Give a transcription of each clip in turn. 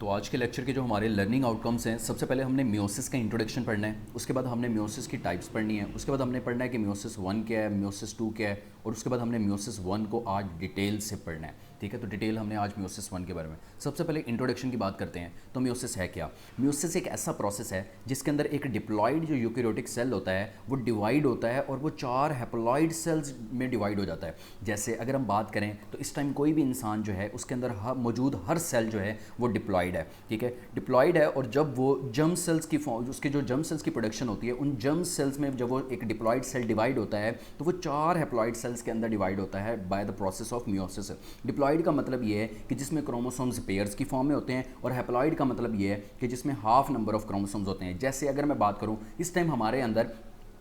तो आज के लेक्चर के जो हमारे लर्निंग आउटकम्स हैं, सबसे पहले हमने मियोसिस का इंट्रोडक्शन पढ़ना है, उसके बाद हमने मियोसिस की टाइप्स पढ़नी है, उसके बाद हमने पढ़ना है कि मियोसिस 1 क्या है, मियोसिस 2 क्या है, और उसके बाद हमने मियोसिस 1 को आज डिटेल से पढ़ना है। ठीक है, तो डिटेल हमने आज मियोसिस 1 के बारे में। सबसे पहले इंट्रोडक्शन की बात करते हैं। तो मियोसिस है क्या? मियोसिस एक ऐसा प्रोसेस है जिसके अंदर एक डिप्लॉइड जो यूकेरियोटिक सेल होता है वो डिवाइड होता है और वो 4 हैप्लॉइड सेल्स में डिवाइड हो जाता है। जैसे अगर हम बात करें तो इस टाइम कोई भी इंसान जो है उसके अंदर मौजूद हर सेल जो है वो डिप्लॉइड है। ठीक है, डिप्लॉइड है, और जब वो जर्म सेल्स की फॉर्म, उसके जो जर्म सेल्स की प्रोडक्शन होती है, उन जर्म सेल्स में जब वो एक डिप्लॉइड सेल डिवाइड होता है तो वो 4 हैप्लॉइड सेल्स के अंदर डिवाइड होता है by the process of meiosis. Diploid का मतलब ये है कि जिसमें क्रोमोसोम्स पेयर्स की फॉर्म में होते हैं, और हैप्लॉइड का मतलब ये है कि जिसमें हाफ नंबर ऑफ क्रोमोसोम्स होते हैं। जैसे अगर मैं बात करूं, इस टाइम हमारे अंदर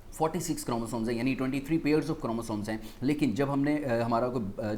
46 क्रोमोसोम्स हैं, यानी 23 पेयर्स ऑफ क्रोमोसोम्स हैं। लेकिन जब हमने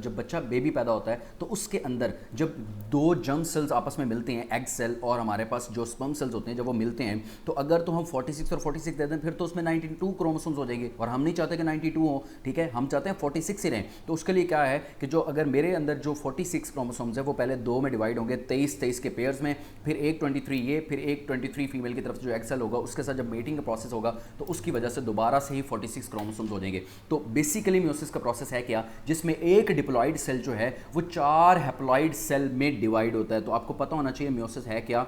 जब बच्चा बेबी पैदा होता है तो उसके अंदर जब दो जर्म सेल्स आपस में मिलते हैं, एग सेल और हमारे पास जो स्पर्म सेल्स होते हैं, जब वो मिलते हैं तो अगर तो हम 46 और 46 दे दें फिर तो उसमें 92 क्रोमोसोम्स हो जाएंगे, और हम नहीं चाहते कि 92 हो। ठीक है, हम चाहते हैं 46 ही रहें। तो उसके लिए क्या है कि जो अगर मेरे अंदर जो 46 क्रोमोसोम्स है वो पहले दो में डिवाइड होंगे, 23 के पेयर्स में, फिर एक 23 ये, फिर एक 23 फीमेल की तरफ जो एग सेल होगा उसके साथ जब मेटिंग का प्रोसेस होगा तो उसकी वजह से दोबारा से ही 46 क्रोमोसोम्स हो जाएंगे। तो बेसिकली मियोसिस का प्रोसेस है क्या, जिसमें एक डिप्लॉइड सेल जो है वो 4 हैप्लॉइड सेल में डिवाइड होता है। तो आपको पता होना चाहिए मियोसिस है क्या।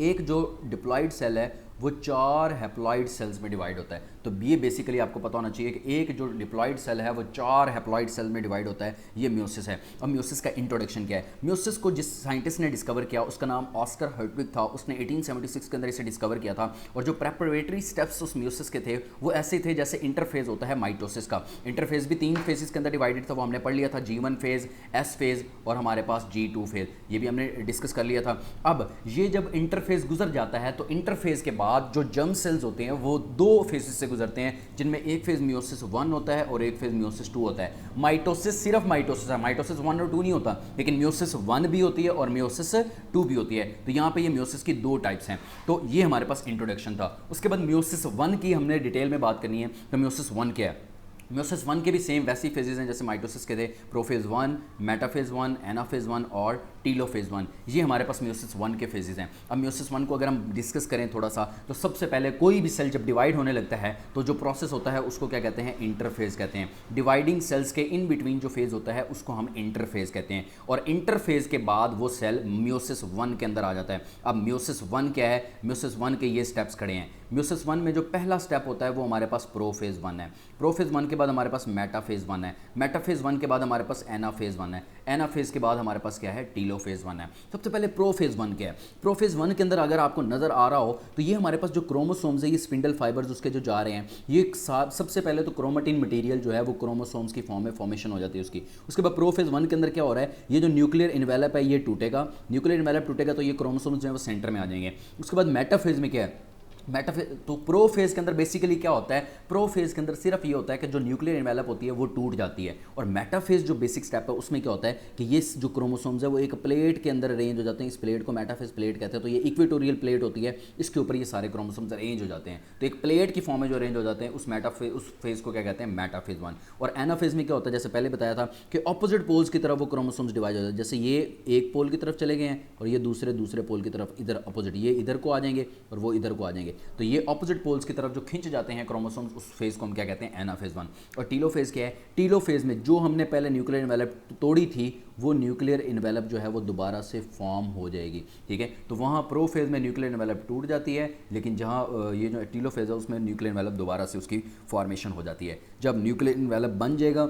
एक जो डिप्लॉइड सेल है वो 4 हैप्लॉइड सेल्स में डिवाइड होता है। तो ये बेसिकली आपको पता होना चाहिए कि एक जो डिप्लॉइड सेल है वो 4 हैप्लॉइड सेल में डिवाइड होता है। ये मियोसिस है। अब मियोसिस का इंट्रोडक्शन क्या है? मियोसिस को जिस साइंटिस्ट ने डिस्कवर किया उसका नाम ऑस्कर हर्टविग था। उसने 1876 के अंदर इसे डिस्कवर किया था। और जो प्रेपरेटरी स्टेप्स उस मियोसिस के थे वो ऐसे थे जैसे इंटरफेज होता है माइटोसिस का। इंटरफेज भी 3 फेजेस के अंदर डिवाइडेड था, वो हमने पढ़ लिया था, G1 फेज, S फेज और हमारे पास G2 फेज, ये भी हमने डिस्कस कर लिया था। अब ये जब इंटरफेज गुजर जाता है तो इंटरफेज के बाद जो जर्म सेल्स होते हैं वो 2 फेजेस से गुजरते हैं, जिनमें एक फेज मियोसिस 1 होता है और एक फेज मियोसिस 2 होता है। माइटोसिस सिर्फ माइटोसिस है, माइटोसिस 1 और 2 नहीं होता, लेकिन मियोसिस 1 भी होती है और मियोसिस 2 भी होती है। तो यहाँ पे ये मियोसिस की 2 टाइप्स हैं। तो ये हमारे पास इंट्रोडक्शन था। उसके बाद मियोसिस 1 की हमने डिटेल में बात करनी है। तो मियोसिस 1 क्या है? मियोसिस 1 के भी सेम वैसी फेजेस हैं जैसे माइटोसिस के थे, प्रोफेज 1, मेटाफेज 1, एनाफेज 1 और टीलोफेज 1। ये हमारे पास मियोसिस 1 के फेजेस हैं। अब मियोसिस 1 को अगर हम डिस्कस करें थोड़ा सा, तो सबसे पहले कोई भी सेल जब डिवाइड होने लगता है तो जो प्रोसेस होता है उसको क्या कहते हैं? इंटरफेज कहते हैं। डिवाइडिंग सेल्स के इन बिटवीन जो फेज होता है उसको हम इंटरफेज कहते हैं, और इंटरफेज के बाद वो सेल मियोसिस 1 के अंदर आ जाता है। अब मियोसिस 1 क्या है? मियोसिस 1 के ये स्टेप्स खड़े हैं। मियोसिस 1 में जो पहला स्टेप होता है वो हमारे पास प्रोफेज 1 है। प्रोफेज 1 के बाद हमारे पास मेटाफेज 1 है। मेटाफेज 1 के बाद हमारे पास एनाफेज 1 है। एनाफेज के बाद हमारे पास क्या है? टीलोफेज 1 है। सबसे पहले प्रोफेज 1 क्या है? प्रोफेज 1 के अंदर अगर आपको नजर आ रहा हो तो ये हमारे पास जो क्रोमोसोम्स है, ये स्पिंडल फाइबर्स उसके जो जा रहे हैं, ये सबसे पहले तो क्रोमेटिन मटेरियल जो है वो क्रोमोसोम्स की फॉर्म में फॉर्मेशन हो जाती है उसकी। उसके बाद प्रोफेज 1 के अंदर क्या हो रहा है? ये जो न्यूक्लियर इन्वेलप है ये टूटेगा। न्यूक्लियर इन्वेलप टूटेगा तो ये क्रोमोसोम्स जो है वो सेंटर में आ जाएंगे। उसके बाद मेटाफेज में क्या है? मेटाफेज, तो प्रो फेज के अंदर बेसिकली क्या होता है? प्रो फेज के अंदर सिर्फ ये होता है कि जो न्यूक्लियर इन्वेलप होती है वो टूट जाती है। और मेटाफेज जो बेसिक स्टेप है उसमें क्या होता है कि ये जो क्रोमोसोम्स है वो एक प्लेट के अंदर अरेंज हो जाते हैं। इस प्लेट को मेटाफेज प्लेट कहते हैं। तो ये इक्वेटोरियल प्लेट होती है, इसके ऊपर ये सारे क्रोमोसोम्स अरेंज हो जाते हैं। तो एक प्लेट की फॉर्म में जो अरेंज हो जाते हैं उस फेज को क्या कहते हैं? मेटाफेज 1। और एनाफेज में क्या होता है? जैसे पहले बताया था कि ऑपोजिट पोल्स की तरफ वो क्रोमोसोम्स डिवाइड हो जाते हैं। जैसे ये एक पोल की तरफ चले गए हैं और ये दूसरे पोल की तरफ इधर अपोजिट, ये इधर को आ जाएंगे और वो इधर को आ जाएंगे। तो ये ऑपोजिट पोल्स की तरफ जो खिंच जाते हैं क्रोमोसोम्स, उस फेज को हम क्या कहते हैं? एनाफेज 1। और टीलोफेज क्या है? टीलोफेज में जो हमने पहले न्यूक्लियर इन्वेलप तोड़ी थी वो न्यूक्लियर इन्वेलप जो है वो दोबारा से फॉर्म हो जाएगी। ठीक है, तो वहाँ प्रोफेज में न्यूक्लियर इन्वेलप टूट जाती है, लेकिन जहाँ ये जो टीलोफेज है उसमें न्यूक्लियर इन्वेलप दोबारा से उसकी फॉर्मेशन हो जाती है। जब न्यूक्लियर इन्वेलप बन जाएगा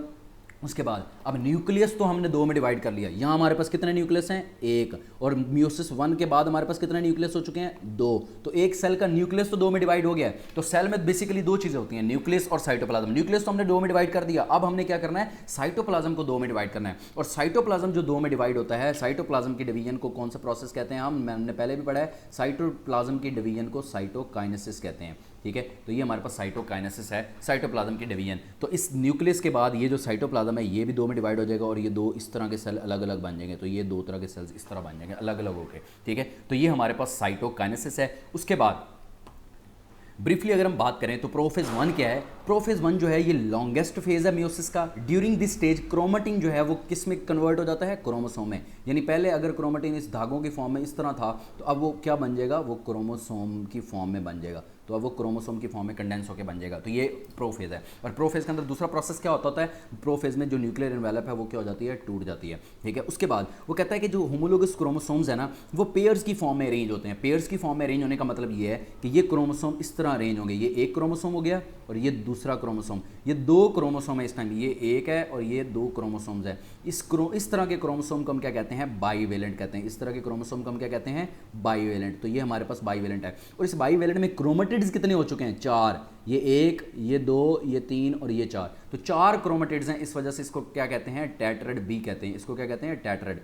उसके बाद अब न्यूक्लियस तो हमने 2 में डिवाइड कर लिया। यहाँ हमारे पास कितने न्यूक्लियस हैं? 1। और मियोसिस 1 के बाद हमारे पास कितने न्यूक्लियस हो चुके हैं? 2। तो एक सेल का न्यूक्लियस तो 2 में डिवाइड हो गया है। तो सेल में बेसिकली 2 चीजें होती हैं, न्यूक्लियस और साइटोप्लाज्म। न्यूक्लियस तो हमने 2 में डिवाइड कर दिया, अब हमने क्या करना है? साइटोप्लाज्म को 2 में डिवाइड करना है। और साइटोप्लाज्म जो 2 में डिवाइड होता है, साइटोप्लाज्म की डिवीजन को कौन सा प्रोसेस कहते हैं? हमने पहले भी पढ़ा है, साइटोप्लाज्म की डिवीजन को साइटोकाइनेसिस कहते हैं। ठीक है, तो ये हमारे पास साइटोकाइनेसिस है, साइटोप्लाज्म की डिवीजन। तो इस न्यूक्लियस के बाद ये जो साइटोप्लाज्म है ये भी 2 में डिवाइड हो जाएगा, और ये 2 इस तरह के सेल अलग अलग बन जाएंगे। तो ये 2 तरह के सेल्स इस तरह बन जाएंगे अलग अलग होकर। ठीक है, तो ये हमारे पास साइटोकाइनेसिस है। उसके बाद ब्रीफली अगर हम बात करें तो प्रोफेज 1 क्या है? प्रोफेज 1 जो है ये लॉन्गेस्ट फेज है मियोसिस का। ड्यूरिंग दिस स्टेज क्रोमेटिन जो है वो किस में कन्वर्ट हो जाता है? क्रोमोसोम में। यानी पहले अगर क्रोमेटिन इस धागों की फॉर्म में इस तरह था तो अब वो क्या बन जाएगा? वो क्रोमोसोम की फॉर्म में बन जाएगा। तो अब वो क्रोमोसोम की फॉर्म में कंडेंस होकर बन जाएगा। तो ये प्रोफेज है। और प्रोफेज के अंदर दूसरा प्रोसेस क्या होता है? प्रोफेज में जो न्यूक्लियर एनवेलप है वो क्या हो जाती है? टूट जाती है। ठीक है, उसके बाद वो कहता है कि जो होमोलोगस क्रोमोसोम्स है ना वो पेयर्स की फॉर्म में अरेंज होते हैं। पेयर्स की फॉर्म में अरेंज होने का मतलब ये है कि ये क्रोमोसोम इस तरह अरेंज होंगे। ये एक क्रोमोसोम हो गया और ये दूसरा क्रोमोसोम, ये दो क्रोमोसोम है इस टाइम, ये एक है और ये दो क्रोमोसोम्स है। इस तरह के क्रोमोसोम को हम क्या कहते हैं? बाईवेलेंट कहते हैं। इस तरह के क्रोमोसोम को हम क्या कहते हैं? बाईवेलेंट। तो ये हमारे पास बाईवेलेंट है। और इस बाईवेलेंट में क्रोमेटिड्स कितने हो चुके हैं? 4। ये 1, ये 2, ये 3 और ये 4। तो 4 क्रोमेटिड्स हैं। इस वजह से इसको क्या कहते हैं? टेट्राड बी कहते हैं। इसको क्या कहते हैं? टेट्राड।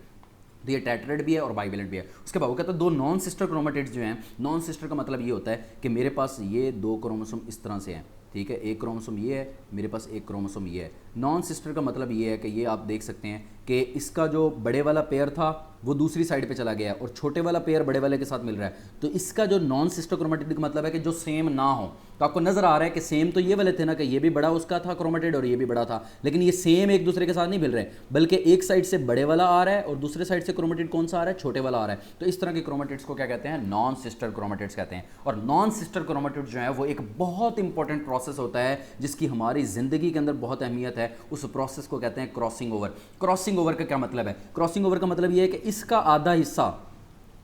तो ये टेट्राड भी है और बाईवेलेंट भी है। उसके बाद वो कहता है दो नॉन सिस्टर क्रोमेटिड्स जो हैं, नॉन सिस्टर का मतलब ये होता है कि मेरे पास ये दो क्रोमोसोम इस तरह से हैं। ठीक है, एक क्रोमोसोम ये है, मेरे पास एक क्रोमोसोम ये है। नॉन सिस्टर का मतलब ये है कि ये आप देख सकते हैं कि इसका जो बड़े वाला पेयर था वो दूसरी साइड पे चला गया और छोटे वाला पेयर बड़े वाले के साथ मिल रहा है। तो इसका जो नॉन सिस्टर क्रोमेटिड का मतलब है कि जो सेम ना हो। तो आपको नजर आ रहा है कि सेम तो ये वाले थे ना, कि ये भी बड़ा उसका था क्रोमेटिड और ये भी बड़ा था, लेकिन ये सेम एक दूसरे के साथ नहीं मिल रहे, बल्कि एक साइड से बड़े वाला आ रहा है और दूसरे साइड से क्रोमेटिड कौन सा आ रहा है? छोटे वाला आ रहा है। तो इस तरह के क्रोमेटिड्स को क्या कहते हैं? नॉन सिस्टर क्रोमेटिड्स कहते हैं। और नॉन सिस्टर क्रोमेटिड जो है वो एक बहुत इंपॉर्टेंट प्रोसेस होता है जिसकी हमारी जिंदगी के अंदर बहुत अहमियत है। उस प्रोसेस को कहते हैं क्रॉसिंग ओवर। क्रॉसिंग ओवर का क्या मतलब है? क्रॉसिंग ओवर का मतलब ये है कि इसका आधा हिस्सा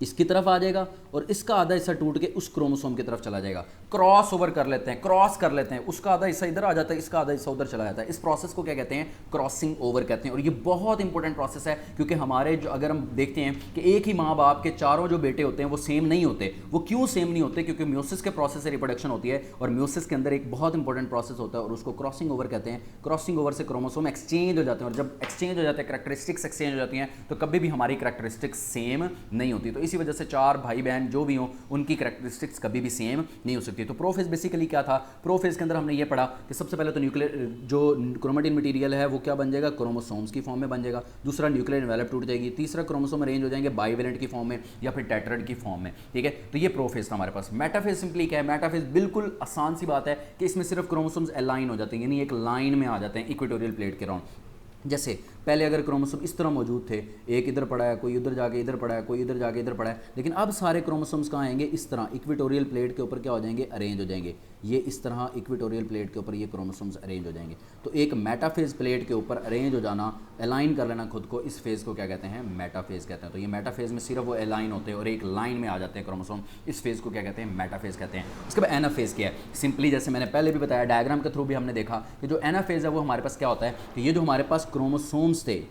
इसकी तरफ आ जाएगा और इसका आधा हिस्सा टूट के उस क्रोमोसोम की तरफ चला जाएगा। क्रॉस ओवर कर लेते हैं, क्रॉस कर लेते हैं। उसका आधा हिस्सा इधर आ जाता है, इसका आधा हिस्सा उधर चला जाता है। इस प्रोसेस को क्या कहते हैं? क्रॉसिंग ओवर कहते हैं। और ये बहुत इंपॉर्टेंट प्रोसेस है क्योंकि हमारे जो अगर हम देखते हैं कि एक ही माँ बाप के चारों जो बेटे होते हैं वो सेम नहीं होते। वो क्यों सेम नहीं होते? क्योंकि म्यूसिस के प्रोसेस से रिप्रोडक्शन होती है और म्यूसिस के अंदर एक बहुत इंपॉर्टेंट प्रोसेस होता है और उसको क्रॉसिंग ओवर कहते हैं। क्रॉसिंग ओवर से क्रोमोसोम एक्सचेंज हो जाते हैं और जब एक्सचेंज हो जाते हैं, करैक्टरिस्टिक्स एक्सचेंज हो जाती हैं, तो कभी भी हमारी करैक्टरिस्टिक्स सेम नहीं होती। तो इसी वजह से चार भाई बहन जो भी हों उनकी करैक्टरिस्टिक्स कभी भी सेम नहीं हो सकती। तो प्रोफेज बेसिकली क्या था? प्रोफेज के अंदर हमने ये पढ़ा कि सबसे पहले तो न्यूक्लियर जो क्रोमेटिन मटेरियल है वो क्या बन जाएगा? क्रोमोसोम्स की फॉर्म में बन जाएगा। दूसरा न्यूक्लियर एनवेलप टूट जाएगी। तीसरा क्रोमोसोम अरेंज हो जाएंगे बाईवेलेंट की फॉर्म में या फिर टेट्राड की फॉर्म में। ठीक है, तो ये प्रोफेज था हमारे पास। मेटाफेज सिंपली क्या है? मेटाफेज बिल्कुल आसान सी बात है कि इसमें सिर्फ क्रोमोसोम्स अलाइन हो जाते हैं, यानी एक लाइन में आ जाते हैं इक्वेटोरियल प्लेट के राउंड। जैसे पहले अगर क्रोमोसोम इस तरह मौजूद थे, एक इधर पड़ा है, कोई उधर जाके इधर पड़ा है, कोई इधर जाके इधर पड़ा है, लेकिन अब सारे क्रोमोसोम्स कहाँ आएंगे? इस तरह इक्वेटोरियल प्लेट के ऊपर क्या हो जाएंगे? अरेंज हो जाएंगे। ये इस तरह इक्वेटोरियल प्लेट के ऊपर ये क्रोमोसोम्स अरेंज हो जाएंगे। तो एक मेटाफेज प्लेट के ऊपर अरेंज हो जाना, अलाइन कर लेना खुद को, इस फेज़ को क्या कहते हैं? मेटाफेज कहते हैं। तो ये मेटाफेज में सिर्फ वो अलाइन होते हैं और एक लाइन में आ जाते हैं क्रोमोसोम। इस फेज़ को क्या कहते हैं? मेटाफेज कहते हैं। उसके बाद एनाफेज क्या है? सिंपली जैसे मैंने पहले भी बताया, डायग्राम के थ्रू भी हमने देखा कि जो एनाफेज है वो हमारे पास क्या होता है कि ये जो हमारे पास क्रोमोसोम्स थे,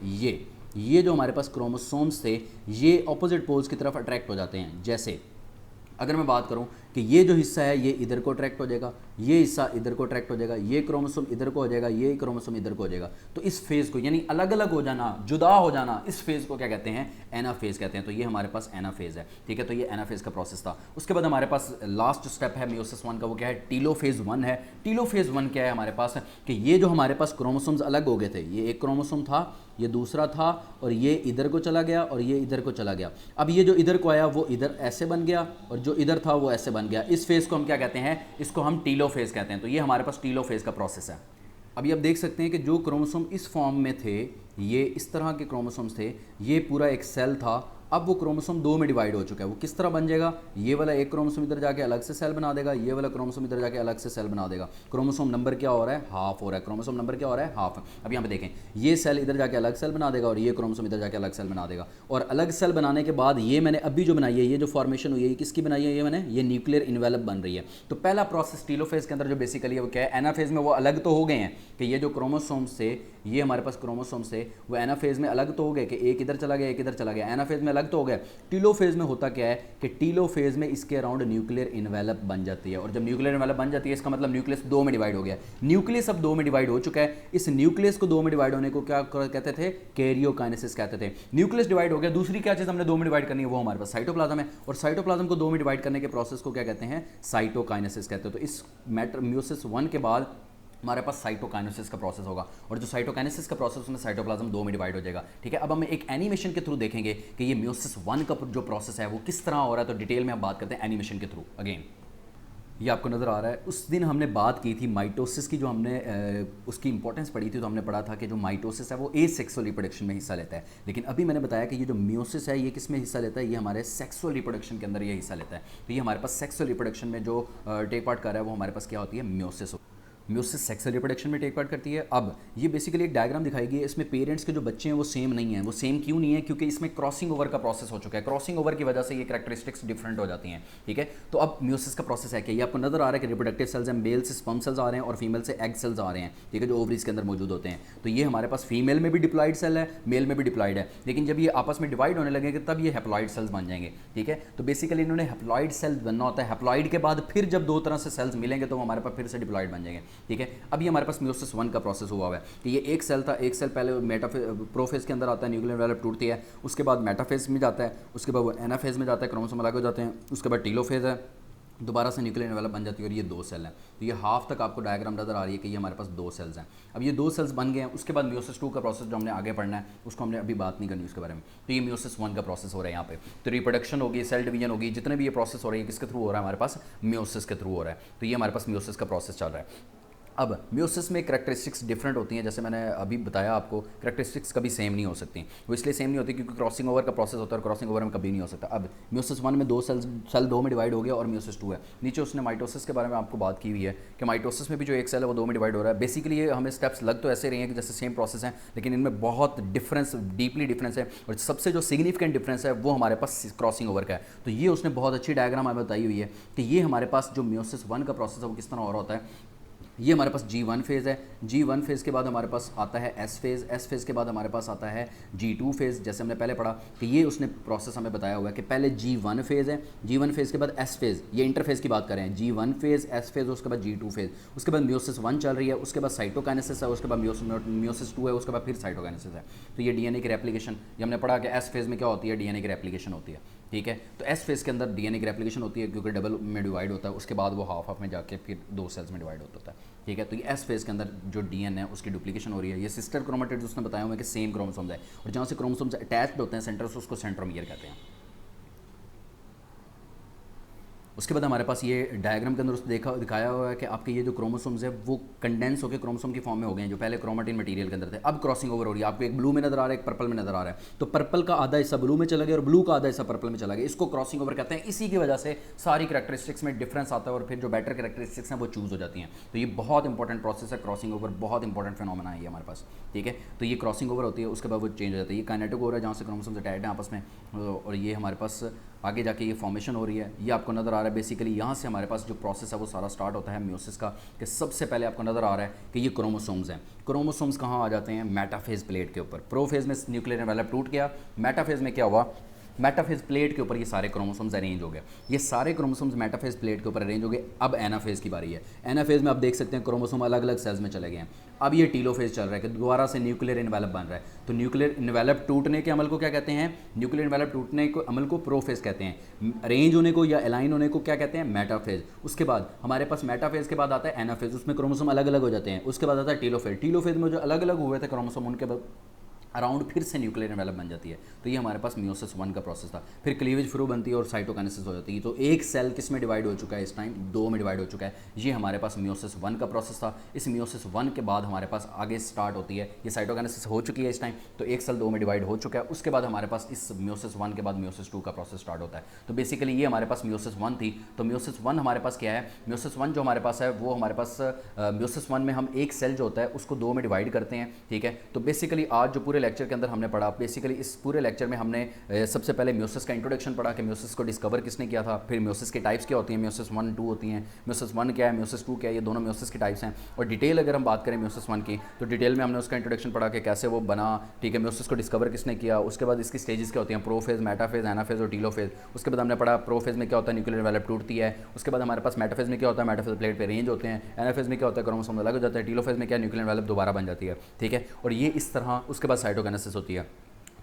ये जो हमारे पास क्रोमोसोम्स थे ये ऑपोजिट पोल्स की तरफ अट्रैक्ट हो जाते हैं। जैसे अगर मैं बात करूं कि ये जो हिस्सा है ये इधर को अट्रैक्ट हो जाएगा, ये हिस्सा इधर को अट्रैक्ट हो जाएगा, ये क्रोमोसोम इधर को हो जाएगा, ये क्रोमोसोम इधर को हो जाएगा। तो इस फेज़ को यानी अलग अलग हो जाना, जुदा हो जाना, इस फेज़ को क्या कहते हैं? एनाफेज कहते हैं। तो ये हमारे पास एनाफेज है। ठीक है, तो ये एनाफेज का प्रोसेस था। उसके बाद हमारे पास लास्ट स्टेप है मियोसिस 1 का, वो क्या है? टीलोफेज 1 है। टीलोफेज 1 क्या है हमारे पास? कि ये जो हमारे पास क्रोमोसोम्स अलग हो गए थे, ये एक क्रोमोसोम था, ये दूसरा था और ये इधर को चला गया और ये इधर को चला गया। अब ये जो इधर को आया वो इधर ऐसे बन गया और जो इधर था वो ऐसे बन गया। इस फेज़ को हम क्या कहते हैं? इसको हम टीलोफेज कहते हैं। तो ये हमारे पास टीलोफेज का प्रोसेस है। अभी आप देख सकते हैं कि जो क्रोमोसोम इस फॉर्म में थे, ये इस तरह के क्रोमोसोम्स थे, ये पूरा एक सेल था। अब वो क्रोमोसोम दो में डिवाइड हो चुका है। वो किस तरह बन जाएगा? ये वाला एक क्रोमोसोम इधर जाके अलग से सेल बना देगा, ये वाला क्रोमोसोम इधर जाके अलग से सेल बना देगा। क्रोमोसोम नंबर क्या हो रहा है? हाफ हो रहा है। क्रोमोसोम नंबर क्या हो रहा है? हाफ। अब यहाँ पे देखें, ये सेल इधर जाके अलग सेल बना देगा और ये क्रोमोसोम इधर जाके अलग सेल बना देगा। और अलग सेल बनाने के बाद ये मैंने अभी जो बनाई है, ये जो फॉर्मेशन हुई है, ये किसकी बनाई है? ये मैंने, ये न्यूक्लियर इन्वेलप बन रही है। तो पहला प्रोसेस टीलोफेज के अंदर जो बेसिकली है वो क्या है? एनाफेज में वो अलग तो हो गए हैं कि ये जो क्रोमोसोम्स थे, ये हमारे पास क्रोमोसोम्स थे, वो एनाफेज में अलग तो हो गए कि एक इधर चला गया, एक इधर चला गया। एनाफेज में अलग तो हो गया। टीलोफेज में होता क्या है कि टीलोफेज में इसके अराउंड न्यूक्लियर इन्वेलप बन जाती है। और जब न्यूक्लियर इन्वेलप बन जाती है इसका मतलब न्यूक्लियस दो में डिवाइड हो गया। न्यूक्लियस अब दो में डिवाइड हो चुका है। इस न्यूक्लियस को दो में डिवाइड होने को क्या कहते थे? कैरियोकाइनेसिस कहते थे। न्यूक्लियस डिवाइड हो गया। दूसरी क्या चीज़ हमने दो में डिवाइड करनी है? वो हमारे पास साइटोप्लाज्म है। और साइटोप्लाज्म को दो में डिवाइड करने के प्रोसेस को क्या कहते हैं? साइटोकाइनेसिस कहते हैं। तो इस मियोसिस 1 के बाद हमारे पास साइटोकाइनेसिस का प्रोसेस होगा और जो साइटोकाइनेसिस का प्रोसेस उसमें साइटोप्लाज्म दो में डिवाइड हो जाएगा। ठीक है, अब हम एक एनिमेशन के थ्रू देखेंगे कि ये मियोसिस 1 का जो प्रोसेस है वो किस तरह हो रहा है। तो डिटेल में हम बात करते हैं एनिमेशन के थ्रू। अगेन ये आपको नज़र आ रहा है। उस दिन हमने बात की थी माइटोसिस की, जो हमने उसकी इंपॉर्टेंस पढ़ी थी, तो हमने पढ़ा था कि जो माइटोसिस है वो एसेक्सुअल रिप्रोडक्शन में हिस्सा लेता है। लेकिन अभी मैंने बताया कि ये जो मियोसिस है ये किस में हिस्सा लेता है, ये हमारे सेक्सुअल रिप्रोडक्शन के अंदर ये हिस्सा लेता है। तो ये हमारे पास सेक्सुअल रिप्रोडक्शन में जो टेक पार्ट कर रहा है वो हमारे पास क्या होती है, मियोसिस। म्यूसिस सेक्सुअल रिप्रोडक्शन में टेक पार्ट करती है। अब ये बेसिकली एक डायग्राम दिखाएगी, इसमें पेरेंट्स के जो बच्चे हैं वो सेम नहीं है। वो सेम क्यों नहीं है? क्योंकि इसमें क्रॉसिंग ओवर का प्रोसेस हो चुका है। क्रॉसिंग ओवर की वजह से ये कैरेक्टरिस्टिक्स डिफरेंट हो जाती हैं, ठीक है। तो अब म्यूसिस का प्रोसेस है कि ये आपको नजर आ रहा है कि रिप्रोडक्टिव सेल्स हैं, मेल से स्पर्म सेल्स आ रहे हैं और फीमेल से एग सेल्स आ रहे हैं, ठीक है, जो ओवरीज के अंदर मौजूद होते हैं। तो ये हमारे पास फीमेल में भी डिप्लॉइड सेल है, मेल में भी डिप्लॉइड है, लेकिन जब ये आपस में डिवाइड होने लगेंगे तब ये हैप्लॉइड सेल्स बन जाएंगे, ठीक है। तो बेसिकली इन्होंने हैप्लॉइड सेल्स बनना होता है। हैप्लॉइड के बाद फिर जब दो तरह से सेल्स मिलेंगे तो हमारे पास फिर से डिप्लॉइड बन जाएंगे, ठीक है। अब ये हमारे पास म्यूसिस 1 का प्रोसेस हुआ है कि ये एक सेल था, एक सेल पहले प्रोफेज के अंदर आता है, न्यूक्लियर एनवेलप टूटती है, उसके बाद मेटाफेज में जाता है, उसके बाद वो एनाफेज में जाता है, क्रोमोसोम अलग हो जाते हैं, उसके बाद टीलोफेज है, दोबारा से न्यूक्लियर एनवेलप बन जाती है और ये 2 सेल हैं। तो ये हाफ तक आपको डायग्राम नजर आ रही है कि ये हमारे पास 2 सेल्स हैं। अब ये 2 सेल्स बन गए हैं, उसके बाद म्यूसिस 2 का प्रोसेस जो हमने आगे पढ़ना है उसको हमने अभी बात नहीं करनी उसके बारे में। तो ये म्यूसिस 1 का प्रोसेस हो रहा है यहाँ पे। तो रिप्रोडक्शन होगी, सेल डिवीजन होगी, जितने भी ये प्रोसेस हो रही है किसके थ्रू हो रहा है, हमारे पास म्यूसिस के थ्रू हो रहा है। तो ये हमारे पास म्यूसिस का प्रोसेस चल रहा है। अब म्यूसिस में करैक्टरिस्टिक्स डिफरेंट होती हैं, जैसे मैंने अभी बताया आपको, करैक्टरिस्टिक्स कभी सेम नहीं हो सकती। वो इसलिए सेम नहीं होती क्योंकि क्रॉसिंग ओवर का प्रोसेस होता है और क्रॉसिंग ओवर में कभी नहीं हो सकता। अब म्यूसिस 1 में 2 सेल 2 में डिवाइड हो गया और म्यूसिस 2 है। नीचे उसने माइटोसिस के बारे में आपको बात की हुई है कि माइटोसिस में भी जो एक सेल है वो 2 में डिवाइड हो रहा है। बेसिकली ये हमें स्टेप्स लग तो ऐसे रही हैं कि जैसे सेम प्रोसेस है, लेकिन इनमें बहुत डिफरेंस, डीपली डिफरेंस है। और सबसे जो सिग्निफिकेंट डिफरेंस है वो हमारे पास क्रॉसिंग ओवर का है। तो ये उसने बहुत अच्छी डायग्राम हमें बताई हुई है कि ये हमारे पास जो म्यूसिस 1 का प्रोसेस है वो किस तरह हो रहा होता है। ये हमारे पास G1 फेज़ है, G1 फेज़ के बाद हमारे पास आता है S फेज़, S फेज़ के बाद हमारे पास आता है G2 फेज़। जैसे हमने पहले पढ़ा कि ये उसने प्रोसेस हमें बताया हुआ है कि पहले G1 फेज़ है, G1 फेज़ के बाद S फेज़, ये इंटरफेज़ की बात कर रहे हैं, G1 फेज़, S फेज़, उसके बाद G2 फेज़, उसके बाद म्यूसिस 1 चल रही है, उसके बाद साइटोकाइनेसिस है, उसके बाद म्यूसिस 2 है, उसके बाद फिर साइटोकाइनेसिस है। तो ये DNA की रेप्लिकेशन, ये हमने पढ़ा कि S फेज़ में क्या होती है, DNA की रेप्लिकेशन होती है, ठीक है। तो एस फेज़ के अंदर DNA की रेप्लिकेशन होती है क्योंकि डबल में डिवाइड होता है, उसके बाद वो हाफ हाफ में जाके फिर 2 सेल्स में डिवाइड होता है, ठीक है। तो ये एस फेज़ के अंदर जो DNA है उसकी डुप्लीकेशन हो रही है। ये सिस्टर क्रोमेटिड्स उसने बताया हुआ है कि सेम क्रोमोसोम्स है और जहाँ से क्रोमोसोम्स अटैच्ड होते हैं सेंटर से उसको सेंट्रोमियर कहते हैं। उसके बाद हमारे पास ये डायग्राम के अंदर उसने दिखाया हुआ है कि आपके ये जो क्रोमोसोम्स है वो कंडेंस होकर क्रोमोसोम की फॉर्म में हो गए हैं, जो पहले क्रोमेटिन मटेरियल के अंदर थे। अब क्रॉसिंग ओवर हो रही है, आपको एक ब्लू में नजर आ रहा है, एक पर्पल में नजर आ रहा है। तो पर्पल का आधा हिस्सा ब्लू में चला गया और ब्लू का आधा हिस्सा पर्पल में चला गया, इसको क्रॉसिंग ओवर कहते हैं। इसी की वजह से सारी करैक्टरिस्टिक्स में डिफरेंस आता है और फिर जो बेटर करैक्टरिस्टिक्स हैं वो चूज हो जाती हैं। तो ये बहुत इंपॉर्टेंट प्रोसेस है, क्रॉसिंग ओवर बहुत इंपॉर्टेंट फिनोमेना है ये हमारे पास, ठीक है। तो ये क्रॉसिंग ओवर होती है, उसके बाद वो चेंज हो जाता है। ये काइनेटिक ओवर है जहाँ से क्रोमोसोम्स अटैच्ड हैं आपस में, और ये हमारे पास आगे जाके ये फॉर्मेशन हो रही है। ये आपको नज़र आ रहा है बेसिकली यहाँ से हमारे पास जो प्रोसेस है वो सारा स्टार्ट होता है म्यूसिस का, कि सबसे पहले आपको नज़र आ रहा है कि ये क्रोमोसोम्स हैं। क्रोमोसोम्स कहाँ आ जाते हैं? मेटाफेज प्लेट के ऊपर। प्रोफेज में न्यूक्लियर एनवेलप टूट गया, मेटाफेज में क्या हुआ, मेटाफेज प्लेट के ऊपर ये सारे क्रोमोसोम्स अरेंज हो गए। ये सारे क्रोमोसोम्स मेटाफेज प्लेट के ऊपर अरेंज हो गए। अब एनाफेज की बारी है। एनाफेज में आप देख सकते हैं क्रोमोसोम अलग अलग सेल्स में चले गए हैं। अब ये टीलोफेज चल रहा है कि दोबारा से न्यूक्लियर एनवेलप बन रहा है। तो न्यूक्लियर एनवेलप टूटने के अमल को क्या कहते हैं? न्यूक्लियर एनवेलप टूटने के अमल को प्रोफेज कहते हैं। अरेंज होने को या अलाइन होने को क्या कहते हैं? मेटाफेज। उसके बाद हमारे पास मेटाफेज के बाद आता है एनाफेज, उसमें क्रोमोसोम अलग अलग हो जाते हैं। उसके बाद आता है टीलोफेज। टीलोफेज में जो अलग अलग हुए थे क्रोमोसोम उनके बाद अराउंड फिर से न्यूक्लियर एनवेलप बन जाती है। तो ये हमारे पास म्यूसिस 1 का प्रोसेस था। फिर क्लीवेज फ्रू बनती है और साइटोकाइनेसिस हो जाती है। तो एक सेल किस में डिवाइड हो चुका है इस टाइम? 2 में डिवाइड हो चुका है। ये हमारे पास म्यूसिस 1 का प्रोसेस था। इस म्यूसिस 1 के बाद हमारे पास आगे स्टार्ट होती है, ये साइटोकाइनेसिस हो चुकी है इस टाइम, तो एक सेल 2 में डिवाइड हो चुका है। उसके बाद हमारे पास इस म्यूसिस 1 के बाद म्यूसिस 2 का प्रोसेस स्टार्ट होता है। तो बेसिकली ये हमारे पास म्यूसिस 1 थी। तो म्यूसिस 1 हमारे पास क्या है? म्यूसिस 1 जो हमारे पास है वो हमारे पास म्यूसिस 1 में हम एक सेल जो होता है उसको 2 में डिवाइड करते हैं, ठीक है। तो बेसिकली आज जो पूरे लेक्चर के अंदर हमने पढ़ा, बेसिकली इस पूरे लेक्चर में हमने सबसे पहले म्यूसिस का इंट्रोडक्शन पढ़ा कि म्यूसिस को डिस्कवर किसने किया था, फिर म्यूसिस की टाइप्स क्या होती हैं, म्यूसिस 1 2 होती हैं, म्यूसिस 1 क्या है, म्यूसिस 2 क्या है, ये दोनों म्यूसिस की टाइप्स हैं। और डिटेल अगर हम बात करें म्यूसिस 1 की, तो डिटेल में हमने उसका इंट्रोडक्शन पढ़ा कि कैसे वो बना, ठीक है, म्यूसिस को डिस्कवर किसने किया। उसके बाद इसकी स्टेजेस क्या होती हैं, प्रोफेज, मेटाफेज, एनाफेज और टीलोफेज। उसके बाद हमने पढ़ा प्रोफेज में क्या होता है, न्यूक्लियर एनवेलप टूटती है। उसके बाद हमारे पास मेटाफेज में क्या होता है, मेटाफेज प्लेट पे रेंज होते हैं। एनाफेज में क्या होता है, क्रोमोसोम अलग हो जाता है। टीलोफेज में क्या, न्यूक्लियर एनवेलप दोबारा बन जाती है, ठीक है। और ये इस तरह उसके बाद साइटोकाइनेसिस होती है।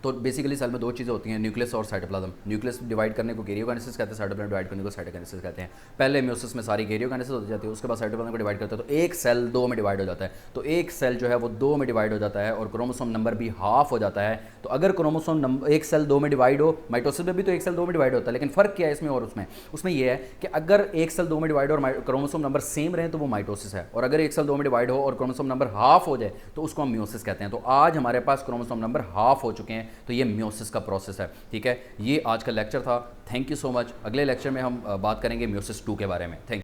तो बेसिकली सेल में दो चीज़ें होती हैं, न्यूक्लियस और साइटोप्लाज्म। न्यूक्लियस डिवाइड करने को कैरियोकाइनेसिस कहते हैं, साइटोप्लाज्म डिवाइड करने को साइटोकाइनेसिस कहते हैं। पहले म्यूसिस में सारी कैरियोकाइनेसिस हो जाती है, उसके बाद साइटोप्लाज्म को डिवाइड करते हैं, तो एक सेल दो में डिवाइड हो जाता है। तो एक सेल जो है वो दो में डिवाइड हो जाता है और क्रोमोसोम नंबर भी हाफ हो जाता है। तो अगर क्रोमोसोम नंबर एक सेल दो में डिवाइड हो, माइटोसिस में भी तो एक सेल दो में डिवाइड होता है, लेकिन फ़र्क क्या है इसमें और उसमें? उसमें यह है कि अगर एक सेल दो में डिवाइड हो और क्रोमोसोम नंबर सेम रहे तो वो माइटोसिस है, और अगर एक सेल दो में डिवाइड हो और क्रोमोसोम नंबर हाफ हो जाए तो उसको हम म्यूसिस कहते हैं। तो आज हमारे पास क्रोमोसोम नंबर हाफ हो चुके हैं, तो ये म्यूसिस का प्रोसेस है। ठीक है, ये आज का लेक्चर था। Thank you so much. अगले लेक्चर में हम बात करेंगे म्यूसिस 2 के बारे में। Thank you.